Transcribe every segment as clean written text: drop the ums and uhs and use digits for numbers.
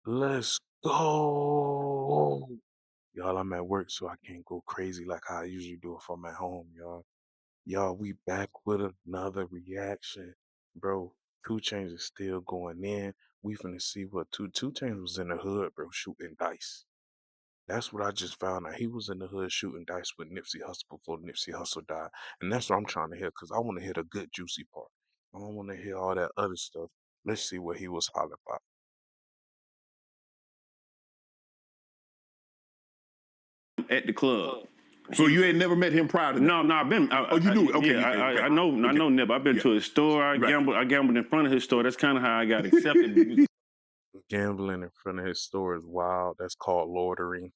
Let's go. Y'all, I'm at work, so I can't go crazy like how I usually do if I'm at home, y'all. Y'all, we back with another reaction. Bro, 2 Chainz is still going in. We finna see what Two Chainz was in the hood, bro, shooting dice. That's what I just found out. He was in the hood shooting dice with Nipsey Hussle before Nipsey Hussle died. And that's what I'm trying to hear, because I want to hear the good, juicy part. I don't want to hear all that other stuff. Let's see what he was hollering about. At the club. So you ain't never met him prior to that? No, I've been. Oh, you knew? Okay, yeah, okay. I know. I know Nip. I've been to his store. I gambled in front of his store. That's kind of how I got accepted. Gambling in front of his store is wild. That's called loitering.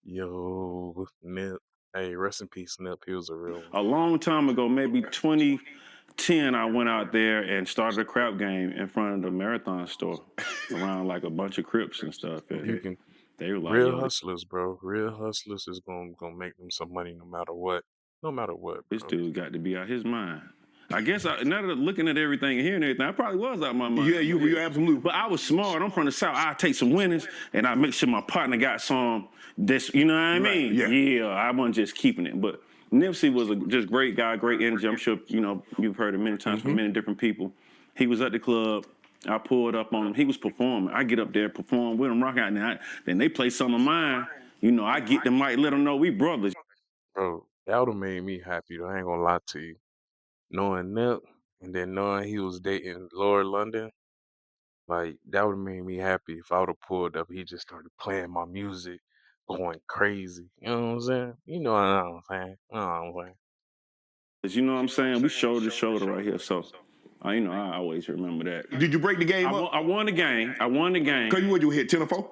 Yo, Nip. Hey, rest in peace, Nip. He was a real one. A long time ago, maybe 2010, I went out there and started a crap game in front of the Marathon store around like a bunch of Crips and stuff. You can They were like, real yo, hustlers, bro. Real hustlers is gonna make them some money no matter what. No matter what, bro. this dude got to be out his mind. I guess now that looking at everything and hearing everything, I probably was out my mind. Yeah, you absolutely. But I was smart. I'm from the South. I take some winnings and I make sure my partner got some. This, you know what I mean? Yeah, I wasn't just keeping it. But Nipsey was a just great guy, great energy. I'm sure you've heard it many times from many different people. He was at the club. I pulled up on him. He was performing. I get up there, perform with him, rock out. Then they play some of mine. I get the mic, let them know we brothers. Bro, that would have made me happy though. I ain't gonna lie to you. Knowing Nip and then knowing he was dating Laura London, like that would have made me happy if I would have pulled up. He just started playing my music, going crazy. You know what I'm saying? You know what I'm saying? You know what I'm saying? You know what I'm saying? We shoulder to shoulder right here. So, I always remember that. Did you break the game up? I won the game. I won the game. Cause you hit 10 or 4?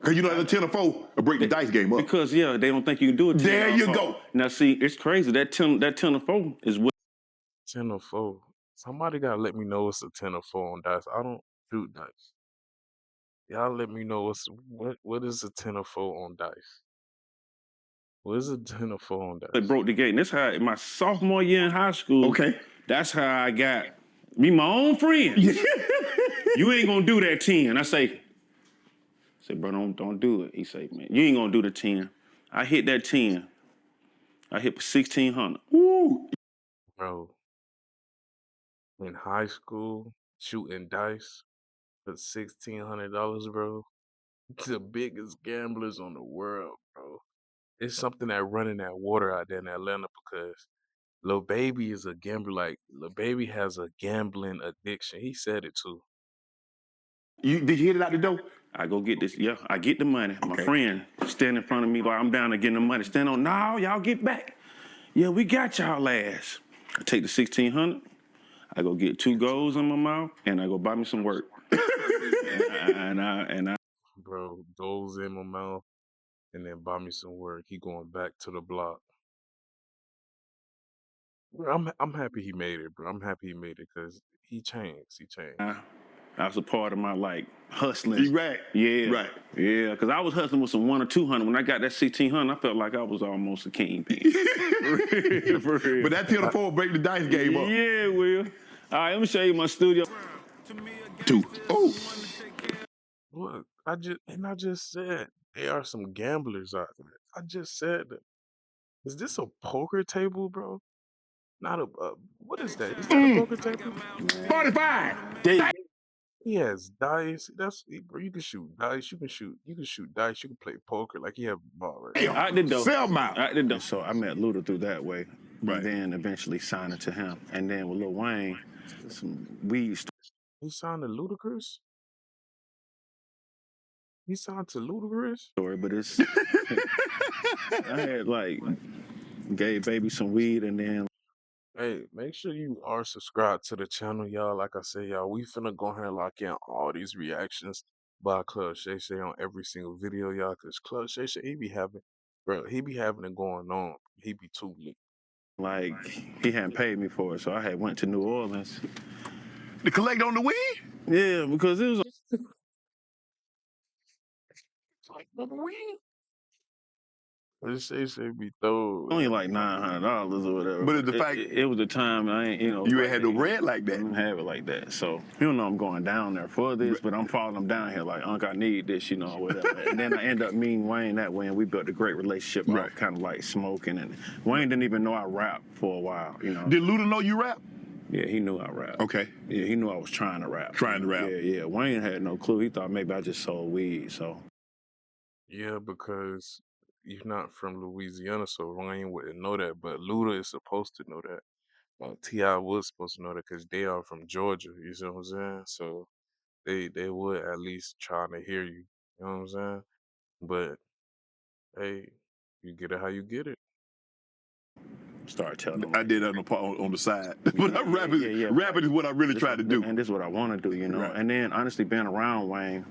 Cause you know the 10 or 4 will break the dice game up. Because they don't think you can do it. There you go. Now see, it's crazy. That 10 or 4 is what 10 or 4. Somebody gotta let me know it's a 10 or 4 on dice. I don't shoot dice. Y'all let me know what is a 10 or 4 on dice. What is a 10 or 4 on dice? they broke the game. That's how my sophomore year in high school. Okay. That's how I got me my own friend. You ain't gonna do that 10. I say, bro, don't do it. He say, man, you ain't gonna do the 10. I hit that 10. I hit 1,600. Woo. Bro, in high school, shooting dice for $1,600, bro. The biggest gamblers on the world, bro. It's something that running that water out there in Atlanta because Lil Baby is a gambler. Like Lil Baby has a gambling addiction. He said it too. Did you hit it out the door? I go get this. Yeah, I get the money. My friend stand in front of me while I'm down there getting the money. Stand on, no, y'all get back. Yeah, we got y'all ass. I take the 1,600. I go get 2 goals in my mouth, and I go buy me some work. and I Bro, goes in my mouth and then buy me some work. He going back to the block. Bro, I'm happy he made it, bro. I'm happy he made it because he changed. He changed. That was a part of my hustling. You right. Yeah. Right. Yeah, because I was hustling with some 100 or 200. When I got that 1,600, I felt like I was almost a kingpin. For real. But that 10 or 4 break the dice game up. Yeah, Will. All right, let me show you my studio. 2. Oh. Look, I just said they are some gamblers out there. I just said that. Is this a poker table, bro? Not a what is that? Is that a poker table? 45. He has dice. Bro, you can shoot dice. You can shoot dice. You can play poker. Like he have a ball right now. I did though. Sell mouth. I did though. So I met Luda through that way. Right. And then eventually signed it to him. And then with Lil Wayne, some weed He signed to Ludacris? He signed to Ludacris? story, but it's I had gave baby some weed and then Hey, make sure you are subscribed to the channel, y'all. Like I said, y'all, we finna go ahead and lock in all these reactions by Club Shay Shay on every single video, y'all. Cause Club Shay Shay, he be having it going on. He be too lit. he hadn't paid me for it, so I had went to New Orleans. To collect on the weed? Yeah, because it was Like the weed. Shay Shay be throw. Only like $900 or whatever. But But the fact it was the time I ain't, you ain't had no bread like I that. didn't have it like that. So you know I'm going down there for this, but I'm following them down here like, Unc, I need this, or whatever. And then I end up meeting Wayne that way, and we built a great relationship Right. off kind of like smoking. And Wayne didn't even know I rapped for a while, Did Luda know you rap? Yeah, he knew I rap. Okay. Yeah, he knew I was trying to rap. Trying to rap. Yeah. Wayne had no clue. He thought maybe I just sold weed. So Yeah, because you're not from Louisiana, so Ryan wouldn't know that. But Luda is supposed to know that. T.I. was supposed to know that because they are from Georgia. You see what I'm saying? So they would at least try to hear you. You know what I'm saying? But hey, you get it how you get it. start telling him. I did that on the side. But rapping is what I really try to do. And this is what I want to do, Right. And then honestly, being around Wayne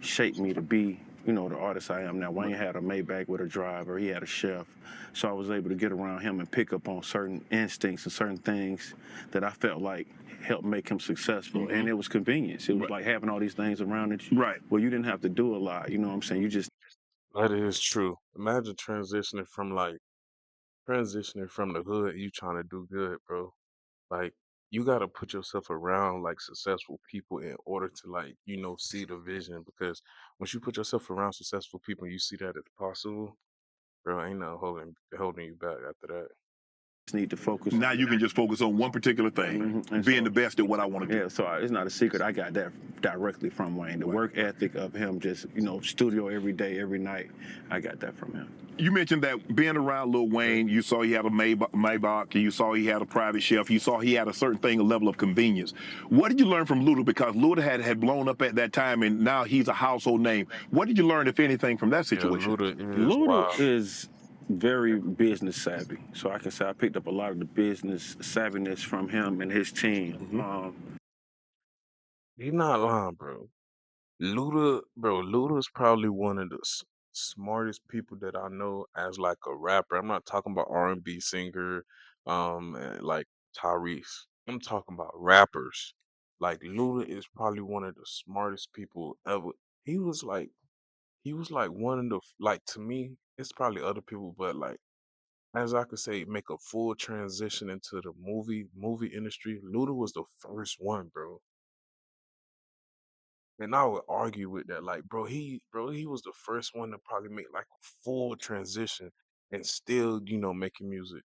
shaped me to be, the artist I am now. Wayne had a Maybach with a driver. He had a chef. So I was able to get around him and pick up on certain instincts and certain things that I felt like helped make him successful. And it was convenience. It was like having all these things around it. Right. Well, you didn't have to do a lot. You know what I'm saying? You just That is true. Imagine transitioning from the hood, you trying to do good, bro. Like you gotta put yourself around like successful people in order to see the vision. Because once you put yourself around successful people and you see that it's possible, bro, ain't nothing holding you back after that. need to focus. Now you can just focus on one particular thing, being the best at what I want to do. Yeah, so it's not a secret. I got that directly from Wayne. The work ethic of him, just studio every day, every night. I got that from him. You mentioned that being around Lil Wayne, you saw he had a Maybach, you saw he had a private chef, you saw he had a certain thing, a level of convenience. What did you learn from Luda? Because Luda had blown up at that time, and now he's a household name. What did you learn, if anything, from that Yeah, situation? Luda is very business savvy, so I can say I picked up a lot of the business savviness from him and his team. You're not lying, bro. Luda's probably one of the smartest people that I know as like a rapper. I'm not talking about R&B singer, like Tyrese. I'm talking about rappers. Like Luda is probably one of the smartest people ever. He was like, he was like one of the like to me. It's probably other people, but like as I could say, make a full transition into the movie industry. Luda was the first one, bro. And I would argue with that, like, he was the first one to probably make like a full transition and still, making music.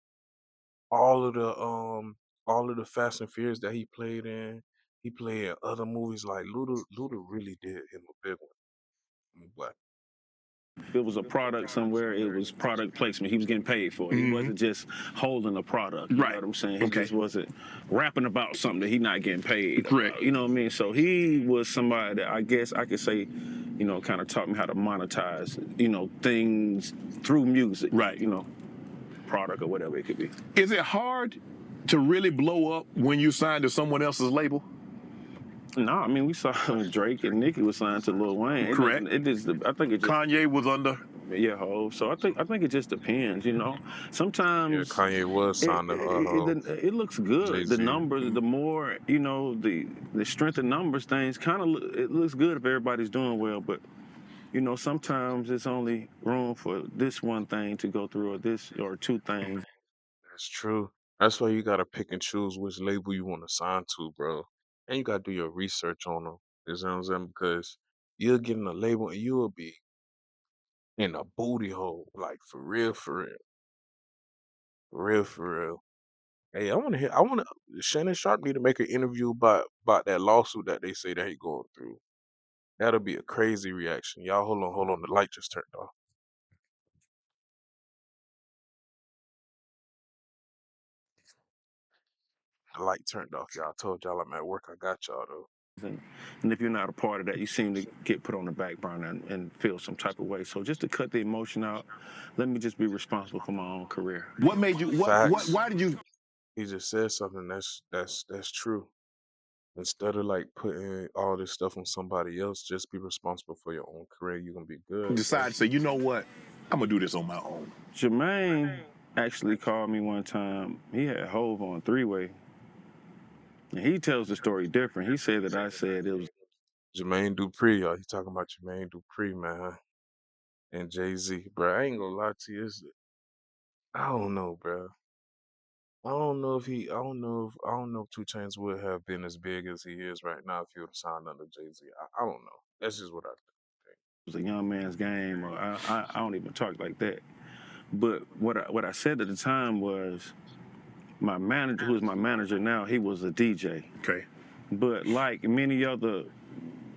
All of the Fast and Furious that he played in, he played in other movies. Like Luda really did him a big one. But If it was a product somewhere, it was product placement. He was getting paid for it. He wasn't just holding a product. You know what I'm saying? He just wasn't rapping about something that he not getting paid Correct. about. You know what I mean? So he was somebody that I guess I could say, kind of taught me how to monetize, things through music. Right. Product or whatever it could be. Is it hard to really blow up when you signed to someone else's label? No, I mean we saw Drake and Nicki was signed to Lil Wayne. Correct. I think it just Kanye was under. Yeah, ho. So I think it just depends, Sometimes yeah, Kanye was signed to it looks good. Jay-Z. The numbers, the more the strength of numbers things kind of it looks good if everybody's doing well, but sometimes it's only room for this one thing to go through or two things. That's true. That's why you gotta pick and choose which label you want to sign to, bro. And you gotta do your research on them. You know what I'm saying? Because you'll get in a label and you'll be in a booty hole. Like for real, for real. For real, for real. Hey, Shannon Sharpe need to make an interview about that lawsuit that they say that he going through. That'll be a crazy reaction. Y'all hold on, the light just turned off. The light turned off, y'all. I told y'all I'm at work. I got y'all though. And if you're not a part of that, you seem to get put on the back burner and feel some type of way. So just to cut the emotion out, let me just be responsible for my own career. What made you? Why did you? He just said something that's true. Instead of like putting all this stuff on somebody else, just be responsible for your own career. You're gonna be good. Decide to say, you know what? I'm gonna do this on my own. Jermaine actually called me one time. He had Hove on three-way. And he tells the story different. He said that I said it was Jermaine Dupri, y'all. He talking about Jermaine Dupri, man. and Jay-Z, bro. I ain't gonna lie to you. I don't know, bro. I don't know if 2 Chainz would have been as big as he is right now if he would have signed under Jay-Z. I don't know. That's just what I think. It was a young man's game. Or I don't even talk like that. But what I said at the time was my manager, who is my manager now, he was a DJ. Okay. But like many other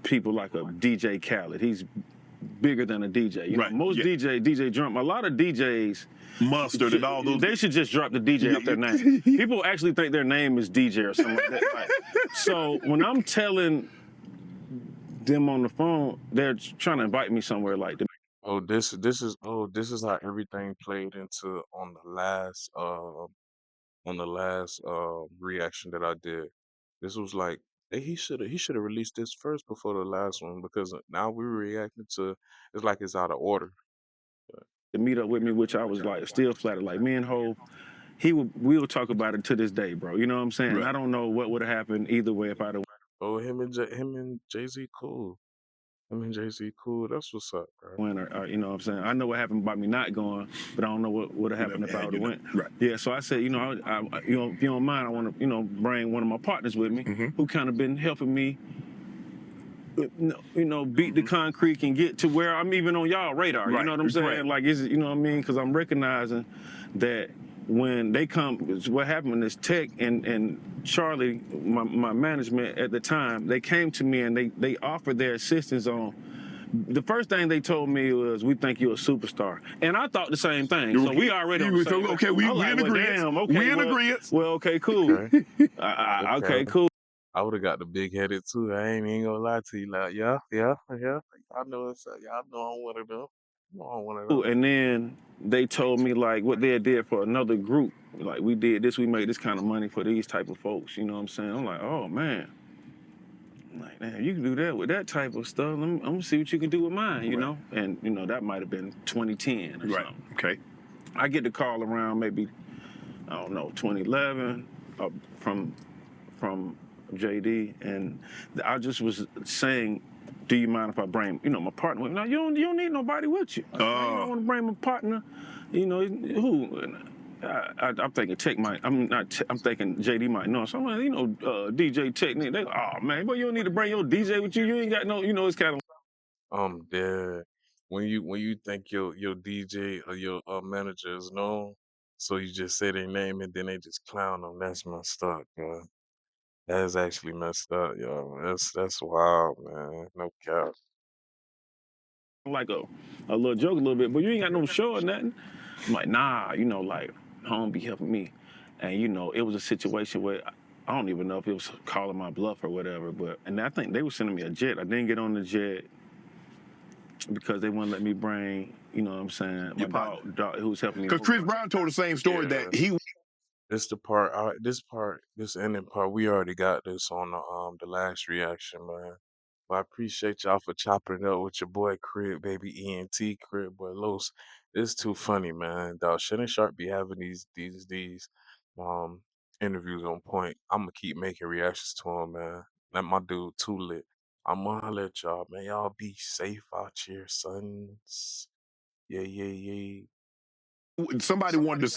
people, like a DJ Khaled, he's bigger than a DJ. You know, most DJ Drum, a lot of DJs, Mustard and all those. They should just drop the DJ out their name. People actually think their name is DJ or something like that. Like, so when I'm telling them on the phone, they're trying to invite me somewhere like that. This is how everything played into on the last reaction that I did. This was like he should have released this first before the last one because now we're reacting to it's like it's out of order. To meet up with me, which I was like still flattered. Like me and Hov, we'll talk about it to this day, bro. You know what I'm saying? Right. I don't know what would have happened either way if I'd have. Oh, him and Jay-Z cool. Him and Jay-Z cool. That's what's up, bro. Went or you know what I'm saying? I know what happened by me not going, but I don't know what would have happened if I would have went. Right. Yeah, so I said, you know, if you don't mind, I want to, bring one of my partners with me who kind of been helping me, beat the concrete and get to where I'm even on y'all radar. Right. You know what I'm saying? Right. Like, you know what I mean? Because I'm recognizing that when they come, what happened is Tech and Charlie, my management at the time, they came to me and they offered their assistance on. The first thing they told me was, "We think you're a superstar," and I thought the same thing. So we already on the same. Okay, we in agreement. Damn, okay, we in agreement. Well, okay, cool. Okay. Okay, cool. I would have got the big headed too. I ain't even gonna lie to you. Like, yeah. I know it's y'all know I'm one of them. I'm one of them. And then they told me like what they did for another group. Like we did this, we made this kind of money for these type of folks. You know what I'm saying? I'm like, oh man. I'm like, man, you can do that with that type of stuff. I'm gonna see what you can do with mine, you know? And, that might have been 2010 or something. Okay. I get the call around maybe, I don't know, 2011 from JD. And I just was saying, do you mind if I bring, my partner with me? No, you don't need nobody with you. I don't want to bring my partner. Who? I'm thinking Tech might. I'm thinking JD might know. So I'm like, DJ Technique. They go, oh man, but you don't need to bring your DJ with you. You ain't got no. It's kind of. Yeah. When you think your DJ or your manager is known, so you just say their name and then they just clown them. That's messed up, bro. That is actually messed up, yo. That's wild, man. No cap. Like a little joke a little bit, but you ain't got no show or nothing. I'm like, nah, like home be helping me. And it was a situation where I don't even know if it was calling my bluff or whatever, and I think they were sending me a jet. I didn't get on the jet because they wouldn't let me bring, you know what I'm saying, my dog who was helping me. Because Chris Brown told the same story that he This the part, this ending part, we already got this on the last reaction, man. But I appreciate y'all for chopping it up with your boy Crib, baby ENT Crib, boy Los. It's too funny, man. Dog, Shannon Sharpe be having these um interviews on point. I'ma keep making reactions to him, man. That my dude too lit. I'ma holler at y'all, man. Y'all be safe out here, sons. Yeah. somebody wanted to